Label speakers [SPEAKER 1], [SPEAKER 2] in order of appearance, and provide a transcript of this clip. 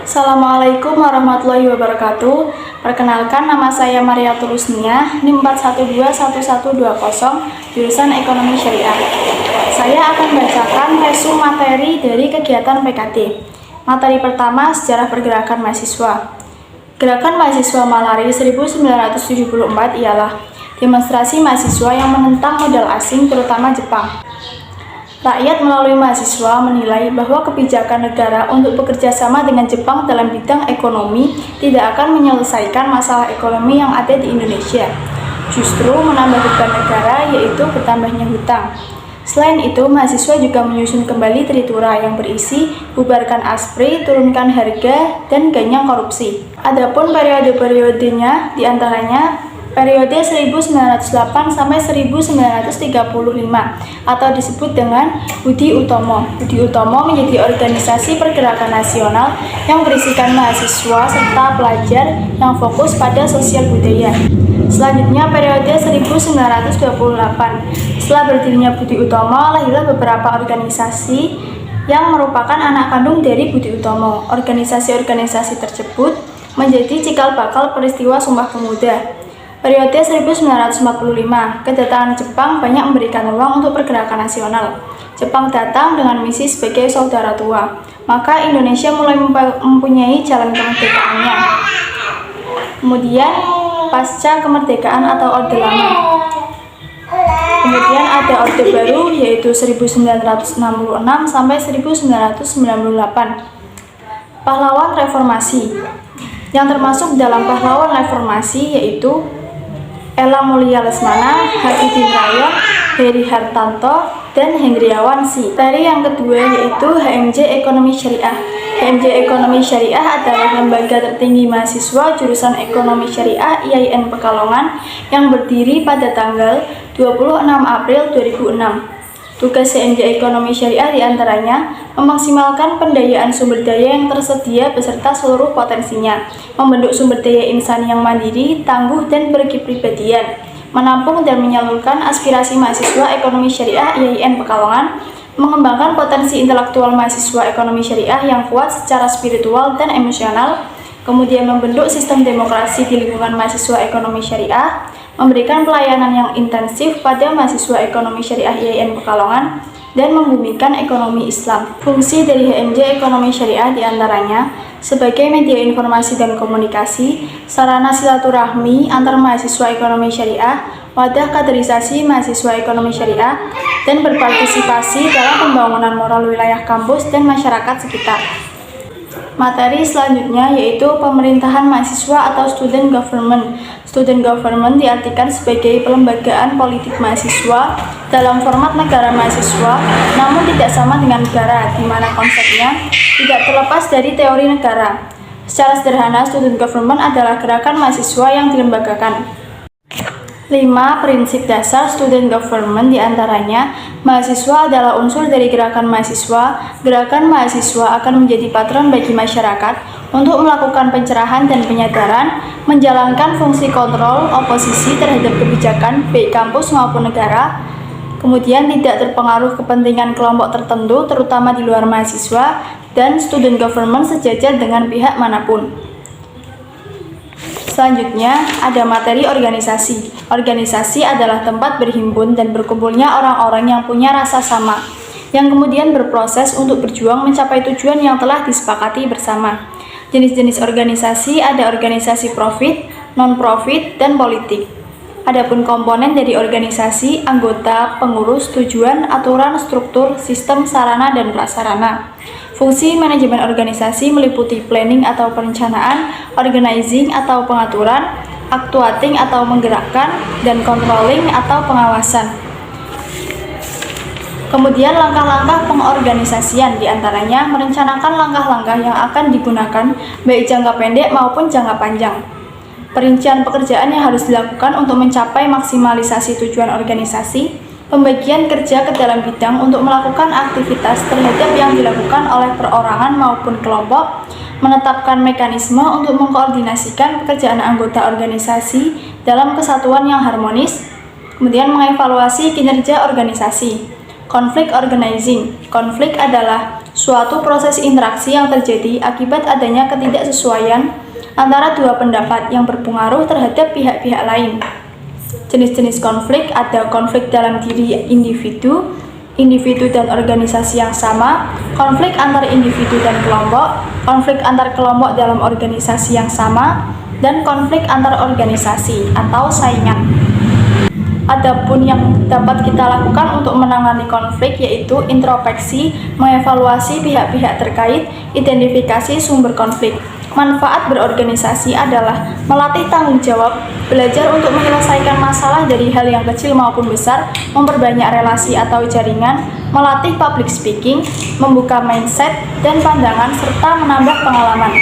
[SPEAKER 1] Assalamualaikum warahmatullahi wabarakatuh. Perkenalkan, nama saya Maria Tulusnia, NIM 4121120, jurusan Ekonomi Syariah. Saya akan bacakan resume materi dari kegiatan PKD. Materi pertama, sejarah pergerakan mahasiswa. Gerakan mahasiswa Malari 1974 ialah demonstrasi mahasiswa yang menentang modal asing, terutama Jepang. Rakyat melalui mahasiswa menilai bahwa kebijakan negara untuk bekerja sama dengan Jepang dalam bidang ekonomi tidak akan menyelesaikan masalah ekonomi yang ada di Indonesia. Justru menambah beban negara, yaitu bertambahnya hutang. Selain itu, mahasiswa juga menyusun kembali tritura yang berisi bubarkan ASPRI, turunkan harga, dan ganyang korupsi. Adapun periode-periodenya diantaranya periode 1908 sampai 1935 atau disebut dengan Budi Utomo. Budi Utomo menjadi organisasi pergerakan nasional yang berisikan mahasiswa serta pelajar yang fokus pada sosial budaya. Selanjutnya periode 1928. Setelah berdirinya Budi Utomo, lahirlah beberapa organisasi yang merupakan anak kandung dari Budi Utomo. Organisasi-organisasi tersebut menjadi cikal bakal peristiwa Sumpah Pemuda. Periode 1945, kedatangan Jepang banyak memberikan ruang untuk pergerakan nasional. Jepang datang dengan misi sebagai saudara tua, maka Indonesia mulai mempunyai jalan kemerdekaannya. Kemudian pasca kemerdekaan atau Orde Lama. Kemudian ada Orde Baru, yaitu 1966 sampai 1998. Pahlawan Reformasi. Yang termasuk dalam pahlawan reformasi yaitu Ella Mulia Lesmana, Habibie Rayon, Heri Hartanto, dan Hendriawan Si. Materi yang kedua yaitu HMJ Ekonomi Syariah. HMJ Ekonomi Syariah adalah lembaga tertinggi mahasiswa jurusan Ekonomi Syariah IAIN Pekalongan yang berdiri pada tanggal 26 April 2006. Tugas HMJ Ekonomi Syariah diantaranya memaksimalkan pendayaan sumber daya yang tersedia beserta seluruh potensinya, membentuk sumber daya insani yang mandiri, tangguh, dan berkepribadian, menampung dan menyalurkan aspirasi mahasiswa Ekonomi Syariah IAIN Pekalongan, mengembangkan potensi intelektual mahasiswa Ekonomi Syariah yang kuat secara spiritual dan emosional, kemudian membentuk sistem demokrasi di lingkungan mahasiswa Ekonomi Syariah, memberikan pelayanan yang intensif pada mahasiswa Ekonomi Syariah IAIN Pekalongan, dan membumikan ekonomi Islam. Fungsi dari HMJ Ekonomi Syariah diantaranya sebagai media informasi dan komunikasi, sarana silaturahmi antar mahasiswa Ekonomi Syariah, wadah kaderisasi mahasiswa Ekonomi Syariah, dan berpartisipasi dalam pembangunan moral wilayah kampus dan masyarakat sekitar. Materi selanjutnya yaitu pemerintahan mahasiswa atau student government. Student government diartikan sebagai pelembagaan politik mahasiswa dalam format negara mahasiswa, namun tidak sama dengan negara, di mana konsepnya tidak terlepas dari teori negara. Secara sederhana, student government adalah gerakan mahasiswa yang dilembagakan. 5. Prinsip dasar student government diantaranya, mahasiswa adalah unsur dari gerakan mahasiswa. Gerakan mahasiswa akan menjadi patron bagi masyarakat untuk melakukan pencerahan dan penyadaran, menjalankan fungsi kontrol oposisi terhadap kebijakan baik kampus maupun negara, kemudian tidak terpengaruh kepentingan kelompok tertentu terutama di luar mahasiswa, dan student government sejajar dengan pihak manapun. Selanjutnya, ada materi organisasi. Organisasi adalah tempat berhimpun dan berkumpulnya orang-orang yang punya rasa sama, yang kemudian berproses untuk berjuang mencapai tujuan yang telah disepakati bersama. Jenis-jenis organisasi ada organisasi profit, non-profit, dan politik. Adapun komponen dari organisasi, anggota, pengurus, tujuan, aturan, struktur, sistem, sarana, dan prasarana. Fungsi manajemen organisasi meliputi planning atau perencanaan, organizing atau pengaturan, actuating atau menggerakkan, dan controlling atau pengawasan. Kemudian langkah-langkah pengorganisasian diantaranya merencanakan langkah-langkah yang akan digunakan baik jangka pendek maupun jangka panjang. Perincian pekerjaan yang harus dilakukan untuk mencapai maksimalisasi tujuan organisasi, pembagian kerja ke dalam bidang untuk melakukan aktivitas terhadap yang dilakukan oleh perorangan maupun kelompok, menetapkan mekanisme untuk mengkoordinasikan pekerjaan anggota organisasi dalam kesatuan yang harmonis, kemudian mengevaluasi kinerja organisasi. Konflik organizing. Konflik adalah suatu proses interaksi yang terjadi akibat adanya ketidaksesuaian antara dua pendapat yang berpengaruh terhadap pihak-pihak lain. Jenis-jenis konflik ada konflik dalam diri individu, individu dan organisasi yang sama, konflik antar individu dan kelompok, konflik antar kelompok dalam organisasi yang sama, dan konflik antar organisasi atau saingan. Adapun yang dapat kita lakukan untuk menangani konflik yaitu introspeksi, mengevaluasi pihak-pihak terkait, identifikasi sumber konflik. Manfaat berorganisasi adalah melatih tanggung jawab, belajar untuk menyelesaikan masalah dari hal yang kecil maupun besar, memperbanyak relasi atau jaringan, melatih public speaking, membuka mindset dan pandangan, serta menambah pengalaman.